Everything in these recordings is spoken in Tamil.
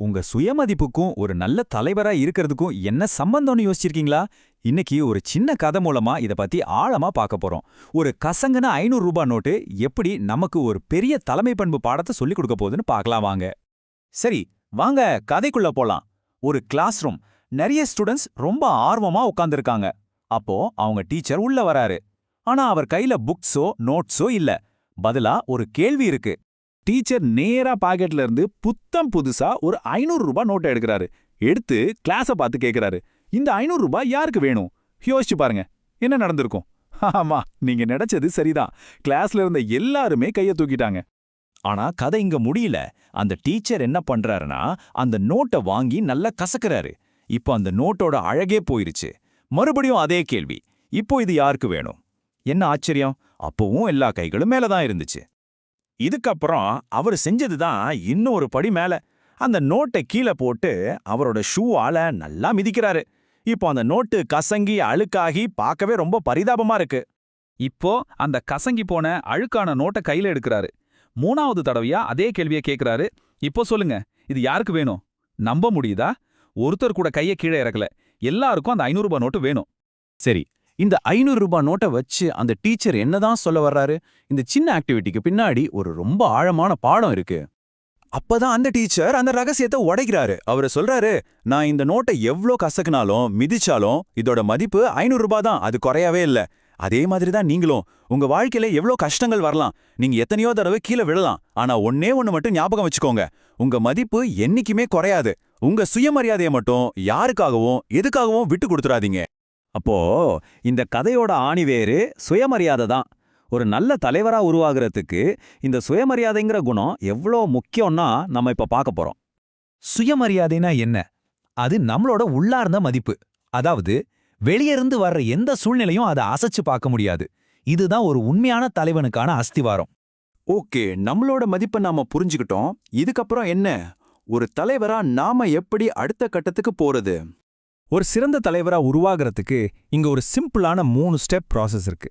உங்க சுயமதிப்புக்கும் ஒரு நல்ல தலைவரா இருக்கிறதுக்கும் என்ன சம்பந்தம்னு யோசிச்சிருக்கீங்களா? இன்னைக்கு ஒரு சின்ன கதை மூலமா இத பத்தி ஆழமா பார்க்க போறோம். ஒரு கசங்கன ரூ. 500 நோட்டு எப்படி நமக்கு ஒரு பெரிய தலைமை பண்பு பாடத்தை சொல்லிக் கொடுக்க போகுதுன்னு பார்க்கலாம் வாங்க. சரி, வாங்க கதைக்குள்ள போலாம். ஒரு கிளாஸ் ரூம். நிறைய ஸ்டூடண்ட்ஸ் ரொம்ப ஆர்வமா உட்கார்ந்திருக்காங்க. அப்போ அவங்க டீச்சர் உள்ள வராரு. ஆனா அவர் கையில புக்ஸோ நோட்ஸோ இல்ல. பதிலா ஒரு கேள்வி இருக்கு. டீச்சர் நேரா பாக்கெட்ல இருந்து புத்தம் புதுசா ஒரு ரூ. 500 நோட்டை எடுக்கிறாரு. எடுத்து கிளாஸ பார்த்து கேக்குறாரு, இந்த ரூ. 500 யாருக்கு வேணும்? யோசிச்சு பாருங்க, என்ன நடந்திருக்கும்? ஆமா, நீங்க நினைச்சது சரிதான். கிளாஸ்ல இருந்த எல்லாருமே கைய தூக்கிட்டாங்க. ஆனா கதை இங்க முடியல. அந்த டீச்சர் என்ன பண்றாருன்னா, அந்த நோட்டை வாங்கி நல்லா கசக்குறாரு. இப்போ அந்த நோட்டோட அழகே போயிருச்சு. மறுபடியும் அதே கேள்வி, இப்போ இது யாருக்கு வேணும்? என்ன ஆச்சரியம், அப்பவும் எல்லா கைகளும் மேலதான் இருந்துச்சு. இதுக்கப்புறம் அவர் செஞ்சதுதான் இன்னும் ஒரு படி மேல. அந்த நோட்டை கீழே போட்டு அவரோட ஷூவால நல்லா மிதிக்கிறாரு. இப்போ அந்த நோட்டு கசங்கி அழுக்காகி பார்க்கவே ரொம்ப பரிதாபமா இருக்கு. இப்போ அந்த கசங்கி போன அழுக்கான நோட்டை கையில எடுக்கிறாரு. 3வது தடவையா அதே கேள்வியை கேட்கிறாரு. இப்போ சொல்லுங்க, இது யாருக்கு வேணும்? நம்ப முடியுதா? ஒருத்தர் கூட கையை கீழே இறக்கல. எல்லாருக்கும் அந்த ரூ. 500 நோட்டு வேணும். சரி, இந்த ரூ. 500 நோட்டை வச்சு அந்த டீச்சர் என்னதான் சொல்ல வர்றாரு? இந்த சின்ன ஆக்டிவிட்டிக்கு பின்னாடி ஒரு ரொம்ப ஆழமான பாடம் இருக்கு. அப்பதான் அந்த டீச்சர் அந்த ரகசியத்தை உடைக்கிறாரு. அவரு சொல்றாரு, நான் இந்த நோட்டை எவ்ளோ கசக்குனாலும் மிதிச்சாலும் இதோட மதிப்பு ரூ. 500 தான், அது குறையவே இல்ல. அதே மாதிரி தான் நீங்களும். உங்க வாழ்க்கையில எவ்ளோ கஷ்டங்கள் வரலாம், நீங்க எத்தனையோ தடவை கீழே விழலாம். ஆனா ஒன்னே ஒண்ணு மட்டும் ஞாபகம் வச்சுக்கோங்க, உங்க மதிப்பு என்னைக்குமே குறையாது. உங்க சுயமரியாதையை மட்டும் யாருக்காகவும் எதுக்காகவும் விட்டு கொடுத்துறாதீங்க. அப்போ இந்த கதையோட ஆணிவேரு சுயமரியாதை தான். ஒரு நல்ல தலைவரா உருவாகிறதுக்கு இந்த சுயமரியாதைங்கிற குணம் எவ்வளோ முக்கியம்னா நம்ம இப்ப பார்க்க போறோம். சுயமரியாதைனா என்ன? அது நம்மளோட உள்ளார்ந்த மதிப்பு. அதாவது வெளியிருந்து வர்ற எந்த சூழ்நிலையும் அதை அசைச்சு பார்க்க முடியாது. இதுதான் ஒரு உண்மையான தலைவனுக்கான அஸ்திவாரம். ஓகே, நம்மளோட மதிப்பை நாம புரிஞ்சுக்கிட்டோம். இதுக்கப்புறம் என்ன? ஒரு தலைவரா நாம எப்படி அடுத்த கட்டத்துக்கு போறது? ஒரு சிறந்த தலைவரா உருவாகிறதுக்கு இங்க ஒரு சிம்பிளான 3 ஸ்டெப் ப்ராசஸ் இருக்கு.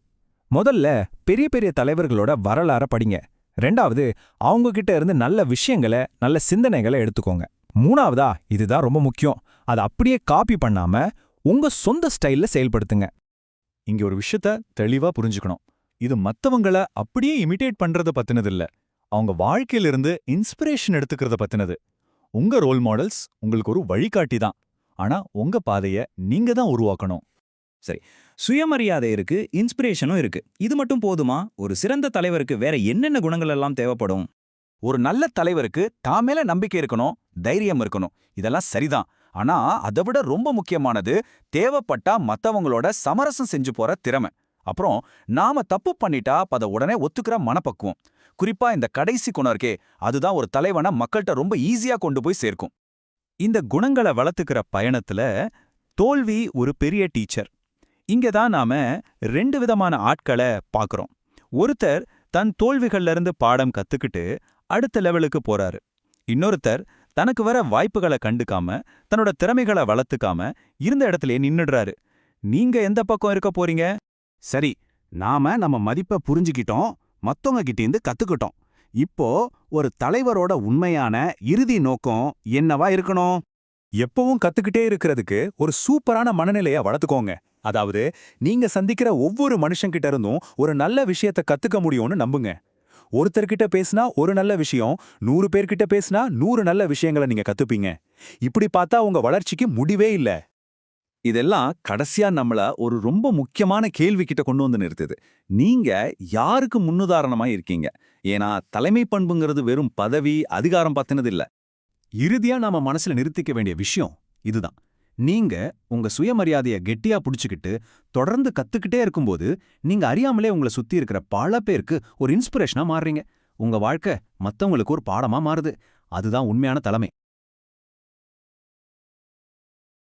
முதல்ல பெரிய பெரிய தலைவர்களோட வரலாற படிங்க. 2வது அவங்க கிட்ட இருந்து நல்ல விஷயங்களை, நல்ல சிந்தனைகளை எடுத்துக்கோங்க. 3வதா, இதுதான் ரொம்ப முக்கியம், அதை அப்படியே காப்பி பண்ணாம உங்க சொந்த ஸ்டைல்ல செயல்படுத்துங்க. இங்க ஒரு விஷயத்த தெளிவா புரிஞ்சுக்கணும். இது மத்தவங்கள அப்படியே இமிடேட் பண்றத பத்தினது இல்ல, அவங்க வாழ்க்கையிலிருந்து இன்ஸ்பிரேஷன் எடுத்துக்கிறத பத்தினது. உங்க ரோல் மாடல்ஸ் உங்களுக்கு ஒரு வழிகாட்டி தான். ஆனா உங்க பாதைய நீங்க தான் உருவாக்கணும். சரி, சுயமரியாதை இருக்கு, இன்ஸ்பிரேஷனும் இருக்கு. இது மட்டும் போதுமா? ஒரு சிறந்த தலைவருக்கு வேற என்னென்ன குணங்கள் எல்லாம் தேவைப்படும்? ஒரு நல்ல தலைவருக்கு தான் மேல நம்பிக்கை இருக்கணும், தைரியம் இருக்கணும். இதெல்லாம் சரிதான். ஆனா அதை விட ரொம்ப முக்கியமானது, தேவைப்பட்டா மத்தவங்களோட சமரசம் செஞ்சு போற திறமை. அப்புறம் நாம தப்பு பண்ணிட்டா அத உடனே ஒத்துக்கிற மனப்பக்குவம். குறிப்பா இந்த கடைசி குணம் இருக்கே, அதுதான் ஒரு தலைவனை மக்கள்கிட்ட ரொம்ப ஈஸியா கொண்டு போய் சேர்க்கும். இந்த குணங்களை வளர்த்துக்கிற பயணத்துல தோல்வி ஒரு பெரிய டீச்சர். இங்க தான் நாம 2 விதமான ஆட்களை பார்க்கறோம். ஒருத்தர் தன் தோல்விகள்ல இருந்து பாடம் கத்துக்கிட்டு அடுத்த லெவலுக்கு போறாரு. இன்னொருத்தர் தனக்கு வர வாய்ப்புகளை கண்டுக்காம, தன்னோட திறமைகளை வளர்த்துக்காம இருந்த இடத்துலயே நின்னுடுறாரு. நீங்க எந்த பக்கம் இருக்க போறீங்க? சரி, நாம நம்ம மதிப்பை புரிஞ்சுக்கிட்டோம், மத்தவங்க கிட்டேந்து கத்துக்கிட்டோம். இப்போ ஒரு தலைவரோட உண்மையான இறுதி நோக்கம் என்னவா இருக்கணும்? எப்பவும் கத்துக்கிட்டே இருக்கிறதுக்கு ஒரு சூப்பரான மனநிலையை வளர்த்துக்கோங்க. அதாவது நீங்க சந்திக்கிற ஒவ்வொரு மனுஷங்கிட்ட இருந்தும் ஒரு நல்ல விஷயத்தை கத்துக்க முடியும்னு நம்புங்க. ஒருத்தர்கிட்ட பேசினா ஒரு நல்ல விஷயம், 100 பேர்கிட்ட பேசினா 100 நல்ல விஷயங்களை நீங்க கத்துப்பீங்க. இப்படி பார்த்தா உங்க வளர்ச்சிக்கு முடிவே இல்ல. இதெல்லாம் கடைசியா நம்மள ஒரு ரொம்ப முக்கியமான கேள்வி கிட்ட கொண்டு வந்து நிறுத்துது. நீங்க யாருக்கு முன்னுதாரணமா இருக்கீங்க? ஏன்னா தலைமை பண்புங்கிறது வெறும் பதவி, அதிகாரம் பத்தினது இல்ல. இறுதியா நாம மனசுல நிறுத்திக்க வேண்டிய விஷயம் இதுதான். நீங்க உங்க சுயமரியாதைய கெட்டியா புடிச்சுக்கிட்டு தொடர்ந்து கத்துக்கிட்டே இருக்கும்போது, நீங்க அறியாமலே உங்களை சுத்தி இருக்கிற பல பேருக்கு ஒரு இன்ஸ்பிரேஷனா மாறுறீங்க. உங்க வாழ்க்கை மத்தவங்களுக்கு ஒரு பாடமா மாறுது. அதுதான் உண்மையான தலைமை.